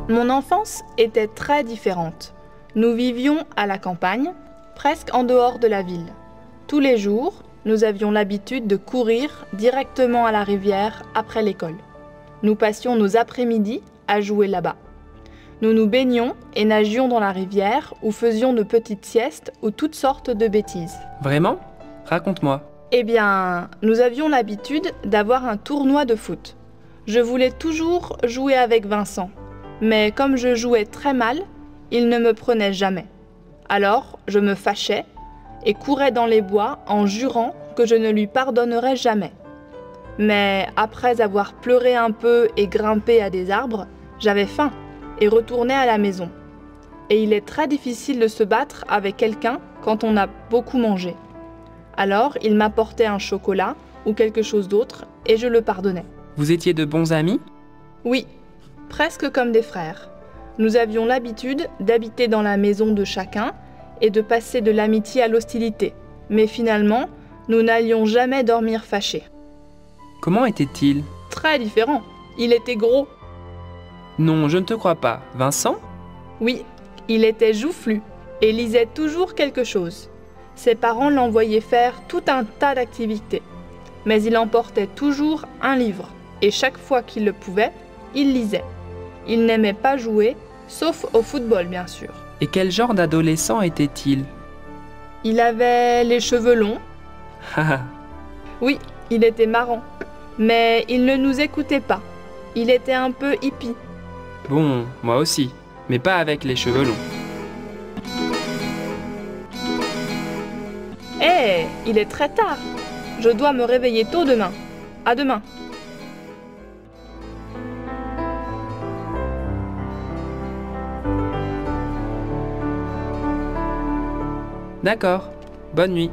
Mon enfance était très différente. Nous vivions à la campagne, presque en dehors de la ville. Tous les jours, nous avions l'habitude de courir directement à la rivière après l'école. Nous passions nos après-midi à jouer là-bas. Nous nous baignions et nagions dans la rivière ou faisions de petites siestes ou toutes sortes de bêtises. Vraiment? Raconte-moi. Eh bien, nous avions l'habitude d'avoir un tournoi de foot. Je voulais toujours jouer avec Vincent, mais comme je jouais très mal, il ne me prenait jamais. Alors, je me fâchais et courais dans les bois en jurant que je ne lui pardonnerais jamais. Mais après avoir pleuré un peu et grimpé à des arbres, j'avais faim et retournais à la maison. Et il est très difficile de se battre avec quelqu'un quand on a beaucoup mangé. Alors, il m'apportait un chocolat ou quelque chose d'autre et je le pardonnais. Vous étiez de bons amis? Oui, presque comme des frères. Nous avions l'habitude d'habiter dans la maison de chacun et de passer de l'amitié à l'hostilité. Mais finalement, nous n'allions jamais dormir fâchés. Comment était-il? Très différent. Il était gros. Non, je ne te crois pas. Vincent? Oui, il était joufflu et lisait toujours quelque chose. Ses parents l'envoyaient faire tout un tas d'activités. Mais il emportait toujours un livre et chaque fois qu'il le pouvait, il lisait. Il n'aimait pas jouer, sauf au football bien sûr. Et quel genre d'adolescent était-il? Il avait les cheveux longs. Haha. Oui, il était marrant. Mais il ne nous écoutait pas. Il était un peu hippie. Bon, moi aussi, mais pas avec les cheveux longs. Hé, il est très tard. Je dois me réveiller tôt demain. À demain. D'accord, bonne nuit.